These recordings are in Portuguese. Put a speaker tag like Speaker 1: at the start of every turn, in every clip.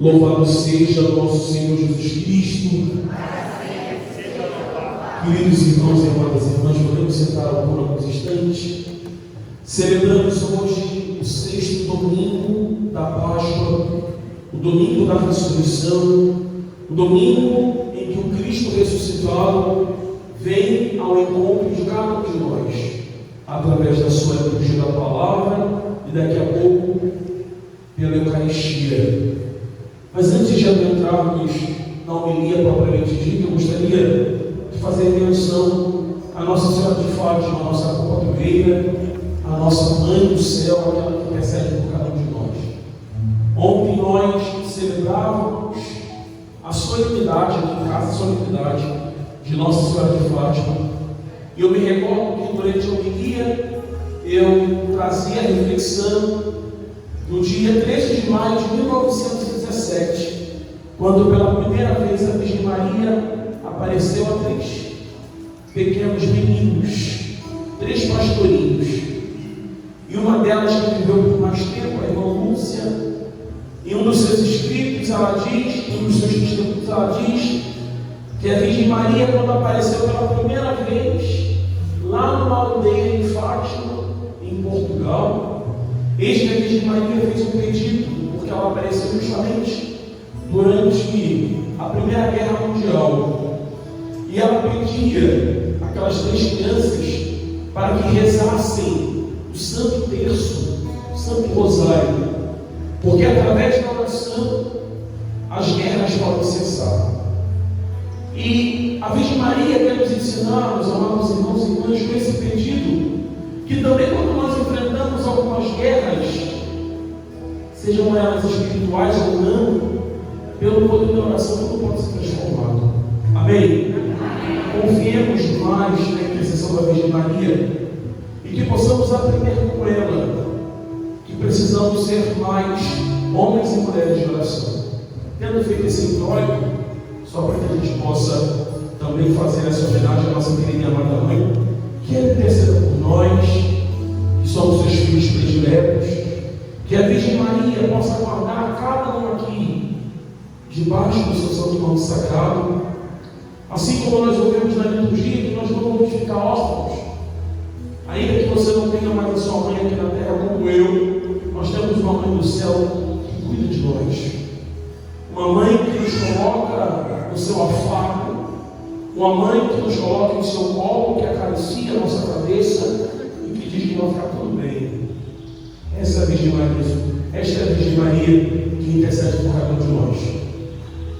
Speaker 1: Louvado seja nosso Senhor Jesus Cristo. Queridos irmãos e amadas irmãs, podemos sentar por alguns instantes. Celebramos hoje o sexto domingo da Páscoa, o domingo da ressurreição, o domingo em que o Cristo ressuscitado vem ao encontro de cada um de nós, através da sua liturgia da palavra e daqui a pouco pela Eucaristia. Mas antes de adentrarmos na homilia propriamente dita, eu gostaria de fazer menção à Nossa Senhora de Fátima, a nossa padroeira, a nossa Mãe do Céu, aquela que intercede por cada um de nós. Ontem nós celebrávamos a solenidade aqui em casa, a solenidade de Nossa Senhora de Fátima. E eu me recordo que durante a homilia eu trazia a reflexão no dia 13 de maio de 1917, quando pela primeira vez a Virgem Maria apareceu a três pequenos meninos, três pastorinhos, e uma delas que viveu por mais tempo, a irmã Lúcia. Em um dos seus escritos ela diz, em um dos seus testemunhos ela diz que a Virgem Maria, quando apareceu pela primeira vez lá numa aldeia em Fátima, em Portugal, eis que a Virgem Maria fez um pedido, porque ela apareceu justamente durante a Primeira Guerra Mundial, e ela pedia aquelas três crianças para que rezassem o Santo Terço, o Santo Rosário, porque através da oração as guerras podem cessar. E a Virgem Maria quer nos ensinar, meus amados irmãos e irmãs, com esse pedido, que também quando nós enfrentamos algumas guerras, sejam elas espirituais ou não, pelo poder da oração tudo pode ser transformado. Amém? Confiemos mais na intercessão da Virgem Maria e que possamos aprender com ela que precisamos ser mais homens e mulheres de oração. Tendo feito esse introito, só para que a gente possa também fazer essa homenagem à nossa querida e amada mãe, que ela interceda por nós, que somos seus filhos prediletos, que a Virgem Maria possa guardar cada um aqui debaixo do seu santo nome sagrado, assim como nós ouvimos na liturgia que nós não vamos ficar órfãos, ainda que você não tenha mais a sua mãe aqui na terra como eu, nós temos uma mãe do céu que cuida de nós, uma mãe que nos coloca no seu afago, uma mãe que nos coloca em seu colo, que acaricia a nossa cabeça e que diz que vai ficar tudo bem. Essa é a Virgem Maria, esta é a Virgem Maria que intercede por cada um de nós.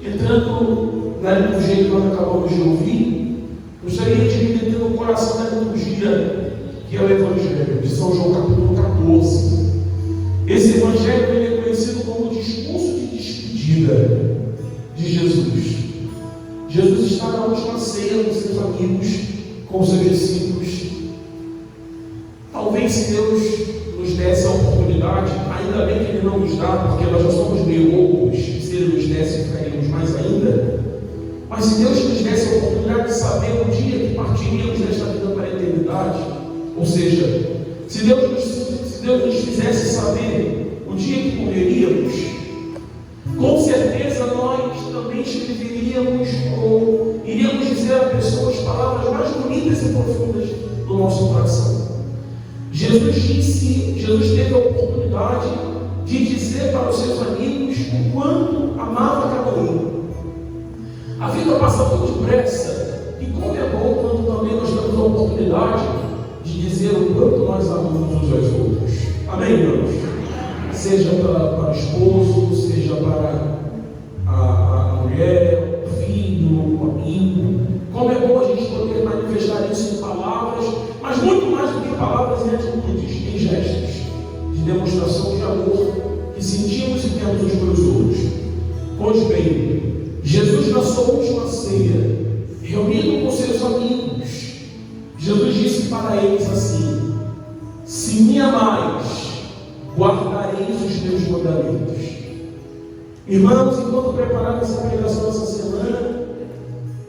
Speaker 1: Entrando na liturgia que nós acabamos de ouvir, gostaria de me meter no coração da liturgia, que é o Evangelho de São João, capítulo 14. Esse Evangelho ele é conhecido como o discurso de despedida de Jesus. Jesus está na última ceia com seus amigos, com seus discípulos. Talvez se Deus nos desse a oportunidade, ainda bem que Ele não nos dá, porque nós já somos meio loucos, se Ele nos desse, ficaríamos mais ainda. Mas se Deus nos desse a oportunidade de saber o dia que partiríamos desta vida para a eternidade, ou seja, se Deus nos fizesse saber o dia que morreríamos, com certeza nós também escreveríamos ou iríamos dizer a pessoas as palavras mais bonitas e profundas do nosso coração. Jesus teve a oportunidade de dizer para os seus amigos o quanto amava cada um. A vida passa tão depressa e como é bom quando também nós temos a oportunidade de dizer o quanto nós amamos uns aos outros. Amém, irmãos? Seja para o esposo, seja para a mulher, o filho, o amigo. Como é bom a gente poder manifestar isso em palavras, mas muito mais do que palavras em atitudes, em gestos de demonstração de amor que sentimos e temos uns pelos outros. Pois bem, Jesus na sua última ceia, reunido com seus amigos, Jesus disse para eles assim: se me amais, guardareis os meus mandamentos. Irmãos, enquanto preparava essa pregação essa semana,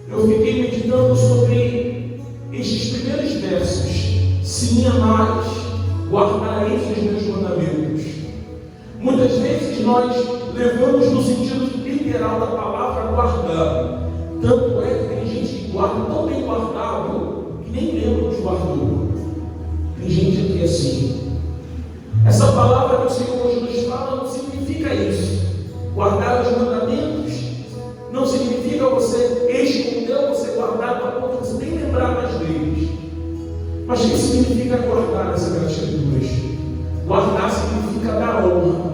Speaker 1: eu fiquei meditando sobre estes primeiros versos: se me amais, guardareis os meus mandamentos. Muitas vezes nós levamos no sentido literal da palavra guardar. Tanto é que tem gente que guarda tão bem guardado que nem lembra que guardou. Tem gente aqui assim. Essa palavra que o Senhor hoje nos fala não significa isso. Guardar os mandamentos não significa você esconder, você guardar para ponto que você nem lembrar mais deles. Mas o que significa guardar nessa gratidões? Guardar significa dar honra.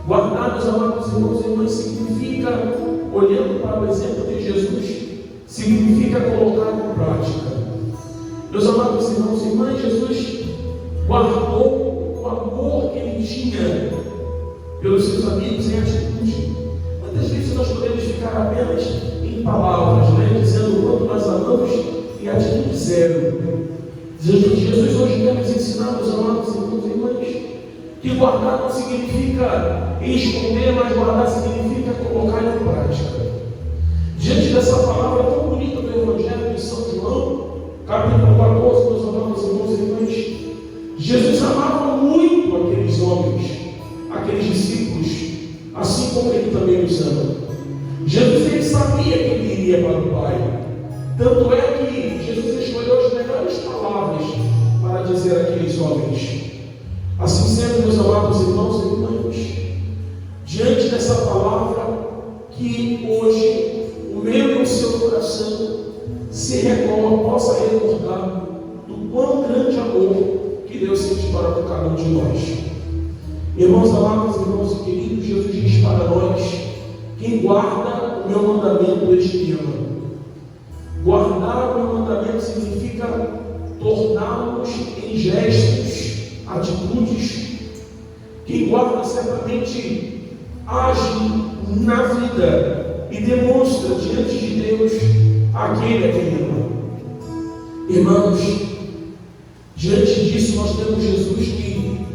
Speaker 1: Guardar, meus amados irmãos e irmãs, significa, olhando para o exemplo de Jesus, significa colocar em prática. Meus amados irmãos e irmãs, Jesus guardou o amor que ele tinha pelos seus amigos em atitude. Muitas vezes nós podemos ficar apenas em palavras, né? Dizendo o quanto nós amamos, em atitude zero. Jesus hoje quer nos ensinar, meus amados irmãos e irmãs, que guardar não significa esconder, mas guardar significa colocar em prática. Diante dessa palavra tão bonita do Evangelho de São João, capítulo 14, meus amados irmãos e irmãs, Jesus amava muito aqueles homens, aqueles discípulos, assim como ele também os ama. Jesus, ele sabia que ele iria para o Pai. Tanto é que Jesus escolheu as melhores palavras para dizer àqueles homens. Assim sendo, meus amados irmãos e irmãs, diante dessa palavra, que hoje o meu e o seu coração possa recordar do quão grande amor que Deus sente para com cada um de nós. Irmãos amados, irmãos e queridos, Jesus diz para nós: quem guarda o meu mandamento, este me ama. Guardar o meu mandamento significa torná-los em gestos, atitudes. Quem guarda certamente age na vida e demonstra diante de Deus aquele a quem ama. Irmãos, diante disso nós temos Jesus que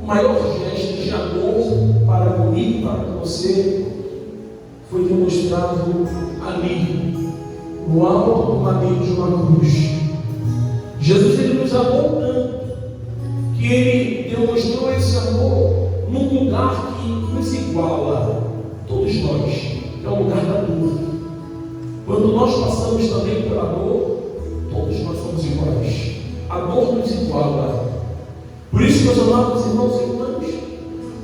Speaker 1: o maior gesto de amor para comigo e para você foi demonstrado ali, no alto do madeiro de uma cruz. Jesus, ele nos amou tanto que ele demonstrou esse amor num lugar que nos iguala, todos nós, que é o lugar da dor. Quando nós passamos também pela dor, todos nós somos iguais. A dor nos iguala. Por isso, meus amados irmãos e irmãs,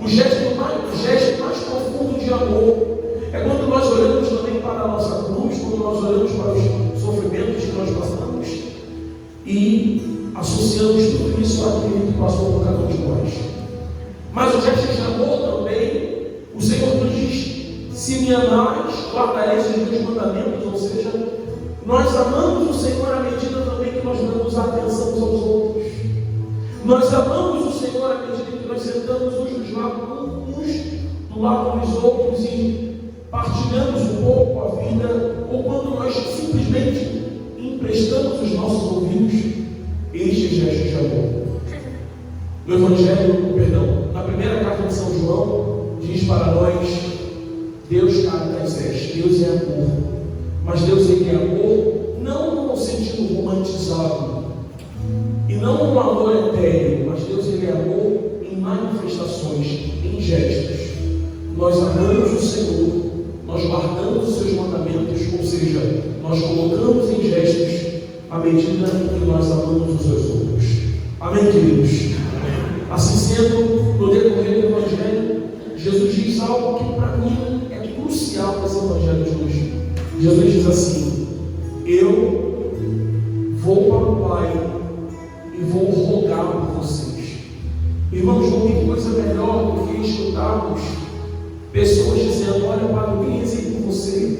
Speaker 1: o gesto mais profundo de amor é quando nós olhamos também para a nossa cruz, quando nós olhamos para os sofrimentos que nós passamos e associamos tudo isso àquele que passou por cada um de nós. Mas o gesto de amor também, o Senhor nos diz: se me amais, guardareis os meus mandamentos. Ou seja, nós amamos o Senhor à medida também que nós damos atenção uns aos outros. Nós amamos o Senhor à medida que nós sentamos uns do lado dos outros e partilhamos um pouco a vida, ou quando nós simplesmente emprestamos os nossos ouvidos. Este gesto de amor. No Evangelho, na primeira carta de São João, diz para nós: Deus caritas est, Deus é amor. Mas Deus, ele é amor não no sentido romantizado e não no amor etéreo, mas Deus, ele é amor em manifestações, em gestos. Nós amamos o Senhor, nós guardamos os seus mandamentos, ou seja, nós colocamos em gestos à medida que nós amamos os seus outros. Amém, queridos? Assim sendo, no decorrer do Evangelho, Jesus diz algo que para mim é crucial nesse Evangelho de hoje. Jesus diz assim: eu vou para o Pai e vou rogar por vocês. Irmãos, não tem coisa melhor do que escutarmos pessoas dizendo: olha, Padre, eu quem rezei por você.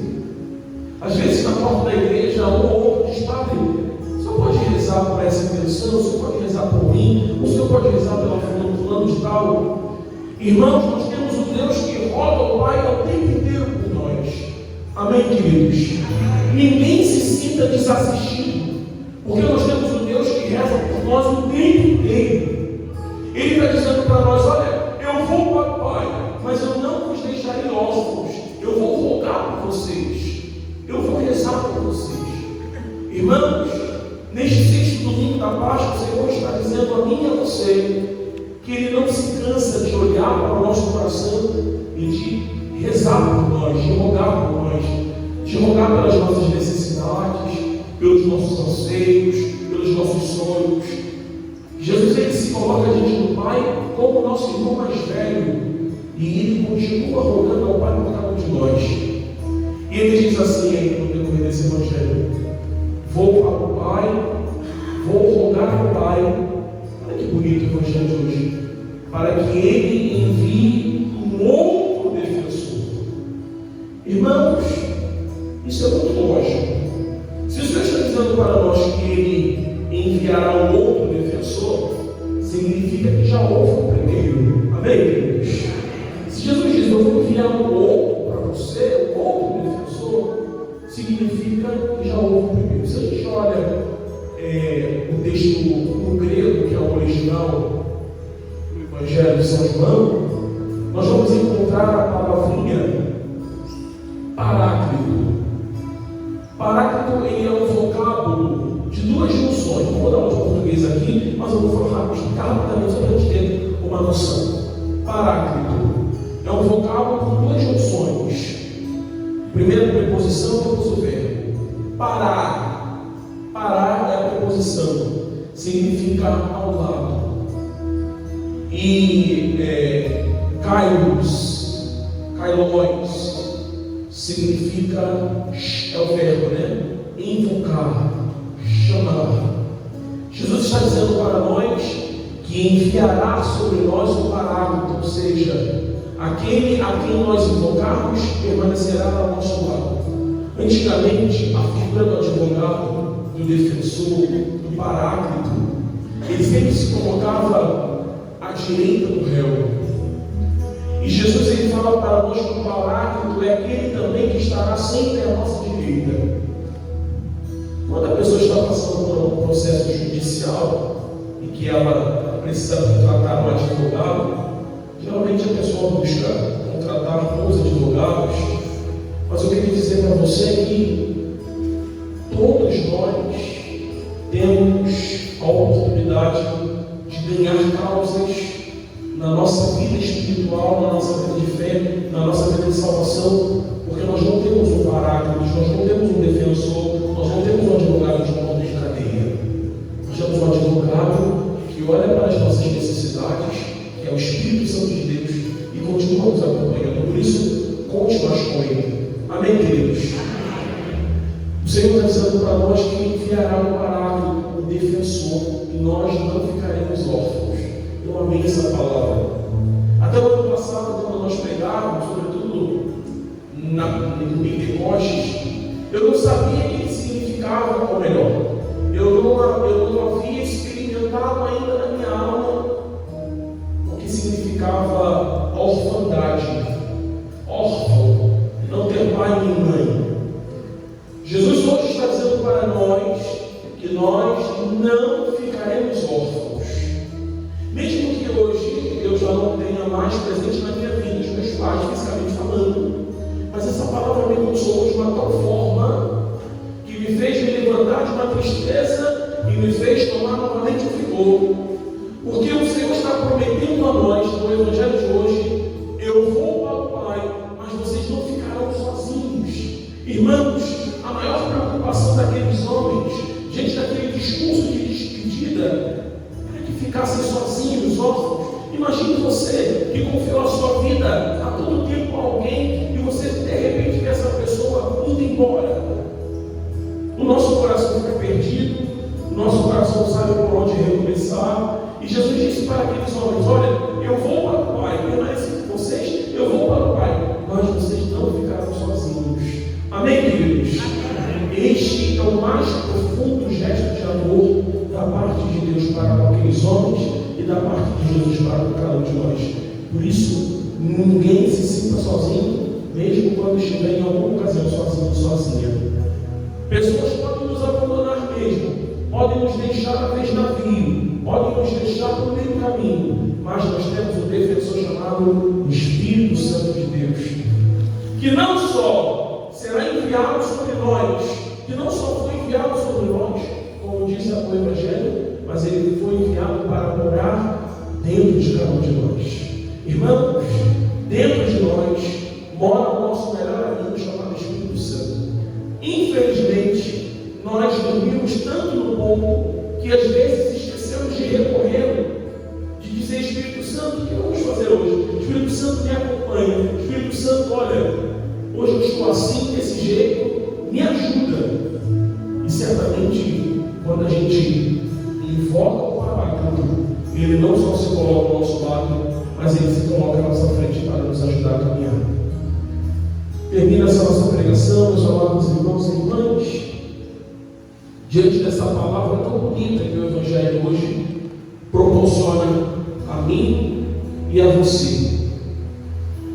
Speaker 1: Às vezes na porta da igreja, um ou outro diz: Padre, o senhor pode rezar por essa intenção, o senhor pode rezar por mim, o senhor pode rezar pela fulano de tal. Irmãos, nós temos um Deus que roga ao Pai o tempo inteiro por nós. Amém, queridos? Ninguém se sinta desassistido, porque nós temos um Deus que reza por nós o tempo inteiro. Ele está dizendo para nós: olha, eu vou para o Pai, mas eu não vos deixarei órfãos, eu vou rogar por vocês, eu vou rezar por vocês. Irmãos, neste sexto domingo da Páscoa, o Senhor está dizendo a mim e a você que Ele não se cansa de olhar chamado para o nosso coração e de rezar por nós, de rogar por nós, de rogar pelas nossas necessidades, pelos nossos anseios, pelos nossos sonhos. Jesus, ele se coloca diante do Pai como o nosso irmão mais velho, e ele continua rogando ao Pai por cada um de nós. E ele diz assim aí no decorrer desse evangelho: vou para o Pai, vou rogar ao Pai. Olha que bonito o evangelho de hoje. Para que ele envie um outro defensor. Irmãos, isso é muito lógico. Se o Senhor está dizendo para nós que ele enviará um outro defensor, significa que já houve o primeiro. Amém, queridos? Se Jesus diz: eu vou enviar um outro para você, um outro defensor, significa que já houve o primeiro. Se a gente olha o texto no grego, que é o original do Evangelho de São João, nós vamos encontrar a palavrinha paráclito. Paráclito, ele é um vocábulo de duas junções. Não vou dar um português aqui, mas eu vou falar rapidamente só para a gente ter uma noção. Paráclito é um vocábulo com duas junções. Primeiro, preposição, depois o verbo. Parar. Parar é a preposição, significa ao lado. E kairos, significa, é o verbo, né? Invocar, chamar. Jesus está dizendo para nós que enviará sobre nós o paráclito, ou seja, aquele a quem nós invocarmos permanecerá ao nosso lado. Antigamente, a figura do advogado, do defensor, do paráclito, ele sempre se colocava à direita do réu. E Jesus, ele fala para nós que o paráclito é aquele também que estará sempre à nossa direita. Quando a pessoa está passando por um processo judicial e que ela precisa contratar um advogado, geralmente a pessoa busca contratar bons advogados. Mas eu queria dizer para você que todos nós temos a oportunidade de ganhar causas na nossa vida espiritual, na nossa vida de fé, na nossa vida de salvação, porque nós não temos um paráclito, nós não temos um defensor, nós não temos um advogado de ponto de cadeia. Nós temos um advogado que olha para as nossas necessidades, que é o Espírito Santo de Deus, e continua nos acompanhando. Por isso, conte mais com ele. Amém, queridos? O Senhor está dizendo para nós que enviará um paráclito, um defensor, e nós não ficaremos órfãos. Eu amei essa palavra. Até o ano passado, quando nós pregávamos, sobretudo no Pentecostes, eu não sabia o que significava, ou melhor, eu não havia experimentado ainda na minha alma o que significava orfandade, órfão, não ter pai nem mãe. Jesus hoje está dizendo para nós que nós não ficaremos órfãos. Mesmo que hoje eu já não tenha mais presente na minha vida os meus pais, fisicamente falando, mas essa palavra me consolou de uma tal forma que me fez me levantar de uma tristeza e me fez tomar novamente o vigor. Porque o Senhor está prometendo a nós, no Evangelho de hoje: eu vou para o Pai, mas vocês não ficarão sozinhos. Irmãos, a maior preocupação daqueles homens, diante daquele discurso de despedida, era que ficassem sozinhos, órfãos. Imagine você que confiou a sua vida a todo tempo a alguém e você de repente vê essa pessoa indo embora. O nosso coração fica perdido, o nosso coração não sabe por onde recomeçar. E Jesus disse para aqueles homens: olha, eu vou para o Pai, permanece com vocês, eu vou para o Pai, mas vocês não ficarão sozinhos. Amém, queridos? Este é o mais profundo gesto de amor da parte de Deus para aqueles homens e da parte de Jesus para cada um de nós. Por isso, ninguém se sinta sozinho, mesmo quando estiver em alguma ocasião sozinho, sozinha. Pessoas podem nos abandonar mesmo, podem nos deixar a vez navio, podem nos deixar no meio do caminho, mas nós temos um defensor chamado Espírito Santo de Deus, que não só será enviado sobre nós, que não só foi enviado sobre nós, como diz o Evangelho, mas ele foi enviado para morar dentro de cada um de nós. Irmãos, dentro de nós mora o nosso melhor amigo chamado Espírito Santo. Infelizmente, nós dormimos tanto no ponto que às vezes esquecemos de recorrer, de dizer: Espírito Santo, o que vamos fazer hoje? Espírito Santo, me acompanha. Espírito Santo, olha, hoje eu estou assim, desse jeito, me ajuda. E certamente, quando a gente invoca o Paracatu, ele não só se coloca ao nosso lado, mas ele se coloca à nossa frente para nos ajudar a caminhar. Termina essa nossa pregação, meus amados irmãos e irmãs, diante dessa palavra tão bonita que o Evangelho hoje proporciona a mim e a você.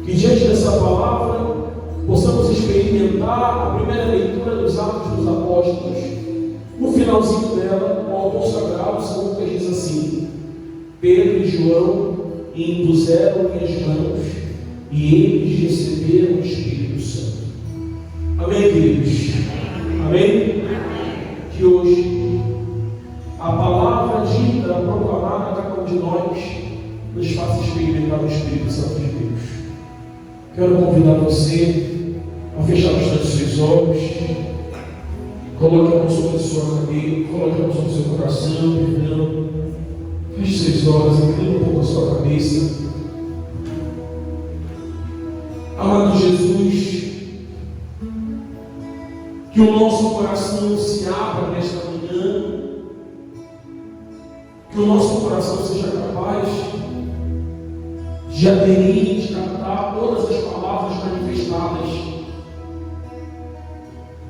Speaker 1: Que diante dessa palavra possamos experimentar a primeira leitura dos Atos dos Apóstolos. No finalzinho dela, o autor sagrado, São Lucas, diz assim: Pedro e João impuseram-lhe as mãos e eles receberam o Espírito Santo. Amém, queridos? Amém? Que hoje a palavra dita, proclamada a cada um de nós, nos faça experimentar o Espírito Santo de Deus. Quero convidar você a fechar os seus olhos, coloque a mão sobre a sua cabeça, coloque a mão sobre o seu coração, perdão. Feche seus olhos, inclina um pouco a sua cabeça. Amado Jesus, que o nosso coração se abra nesta manhã, que o nosso coração seja capaz de aderir, de captar todas as palavras manifestadas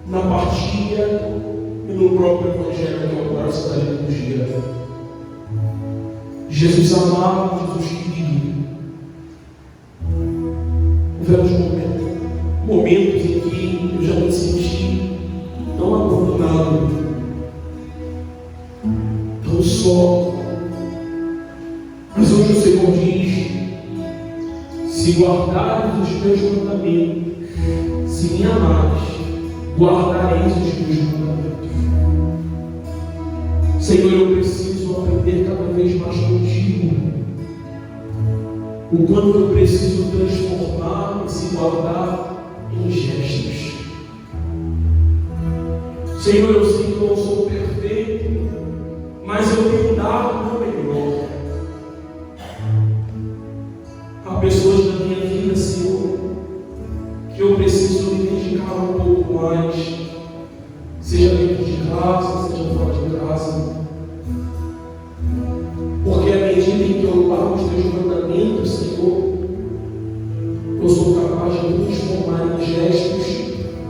Speaker 1: na partilha e no próprio Evangelho, que é o coração da liturgia. Jesus amado, Jesus querido, houveram momentos em que eu já me senti tão abandonado, tão só. Mas hoje o Senhor diz: se guardares os meus mandamentos, se me amares, guardareis os meus mandamentos. Senhor, eu preciso aprender cada vez mais contigo. O quanto eu preciso transformar e se guardar em gestos. Senhor, eu sei que eu não sou perfeito, mas eu tenho dado o meu melhor. Há pessoas na minha vida, Senhor, que eu preciso me dedicar um pouco mais, seja dentro de casa, seja fora de casa. Porque à medida em que eu guardo os teus mandamentos, Senhor, eu sou capaz de transformar em gestos,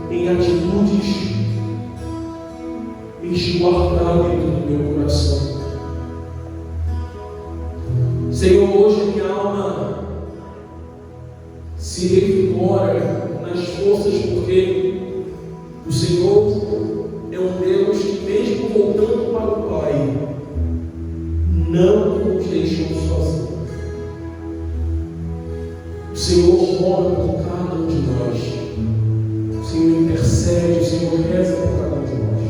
Speaker 1: em atitudes, em te guardar dentro do meu coração. Senhor, hoje a minha alma se revigora nas forças, porque o Senhor é um Deus que, mesmo voltando para o Pai, não nos deixou sozinhos. O Senhor roga por cada um de nós. O Senhor intercede, o Senhor reza por cada um de nós.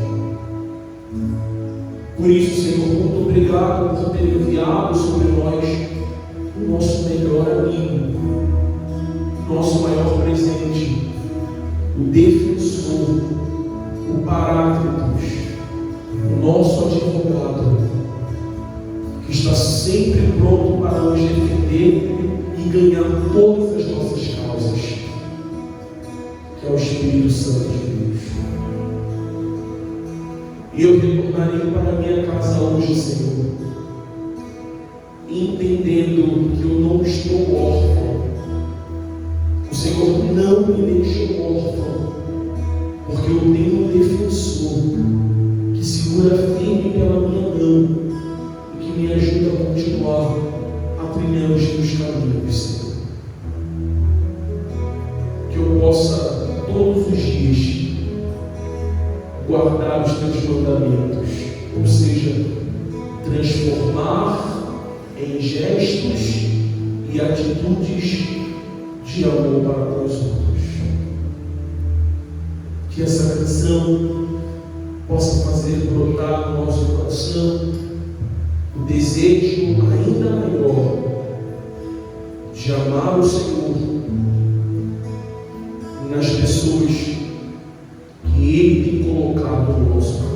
Speaker 1: Por isso, Senhor, muito obrigado por ter enviado sobre nós o nosso melhor amigo, o nosso maior presente, o defensor, o Paráclitos, o nosso advogado, que está sempre pronto para nos defender e ganhar todas as nossas causas, que é o Espírito Santo de Deus. E eu retornarei para a minha casa hoje, Senhor, entendendo que eu não estou órfão. O Senhor não me deixou órfão, porque eu tenho um defensor que segura firme pela minha mão, que me ajuda a continuar a trilhar os teus caminhos, Senhor. Que eu possa todos os dias guardar os teus mandamentos, ou seja, transformar em gestos e atitudes de amor para com os outros. Que essa canção possa fazer brotar no nosso coração o desejo ainda maior de de amar o Senhor nas pessoas que Ele tem colocado no nosso caminho.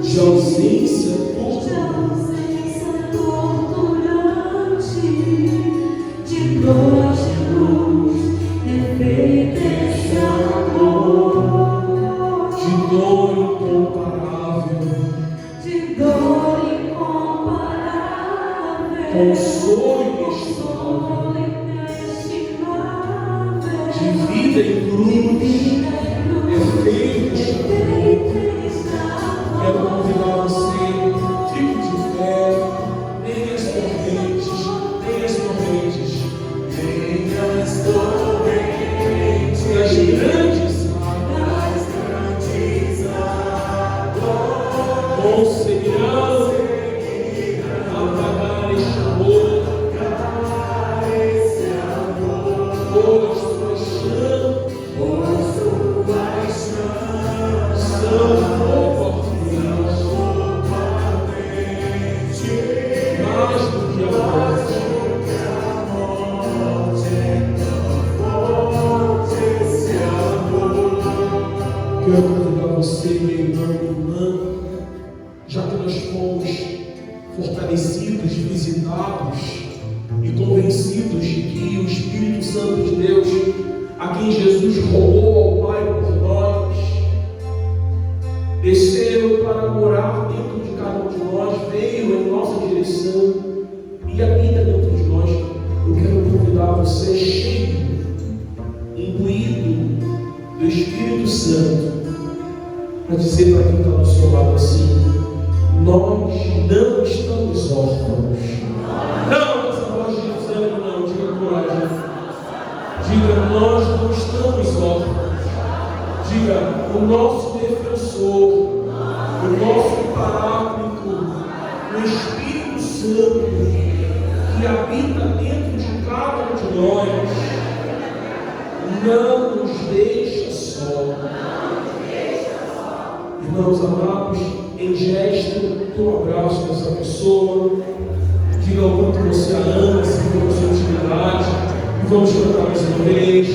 Speaker 1: De ausência torturante, de dor, de luz, efeito esse amor, de dor incomparável, consolo inestimável, de vida em cruz, efeito esse amor. Quero convidar você, fique de pé, nem as correntes, nem as correntes, das grandes águas, conseguirão apagar este amor, pois suas chamas são quero convidar você, meu irmão e irmã, já que nós fomos fortalecidos, visitados e convencidos de que o Espírito Santo de Deus, a quem Jesus rogou ao Pai por nós, desceu para morar dentro de cada um de nós, veio em nossa direção e habita dentro de nós. Eu quero convidar você, cheio, imbuído do Espírito Santo, para dizer para quem está do seu lado assim: nós não estamos órfãos. Não, essa voz de desânimo não, diga coragem. Diga, nós não estamos órfãos. Diga, o nosso defensor, o nosso paráclito, o Espírito Santo, que habita dentro de cada um de nós, não nos deixa só. Irmãos amados, em gesto, um abraço nessa pessoa, diga o quanto você a ama, siga a sua intimidade, e vamos cantar mais uma vez.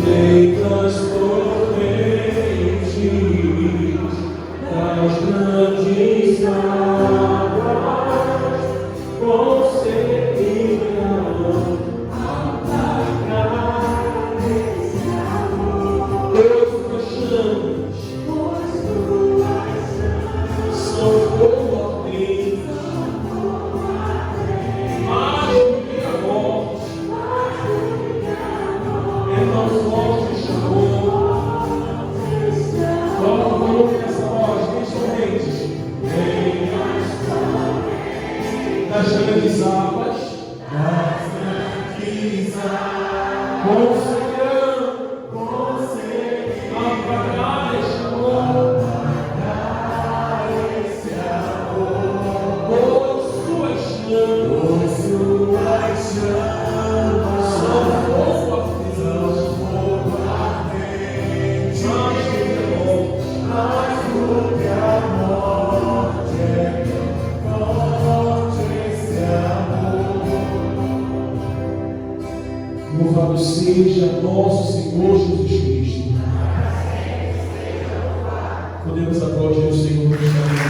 Speaker 1: Deitas correntes das grandes águas, conseguirão apagar esse amor. seja nosso Senhor Jesus Cristo. Podemos aplaudir o Senhor.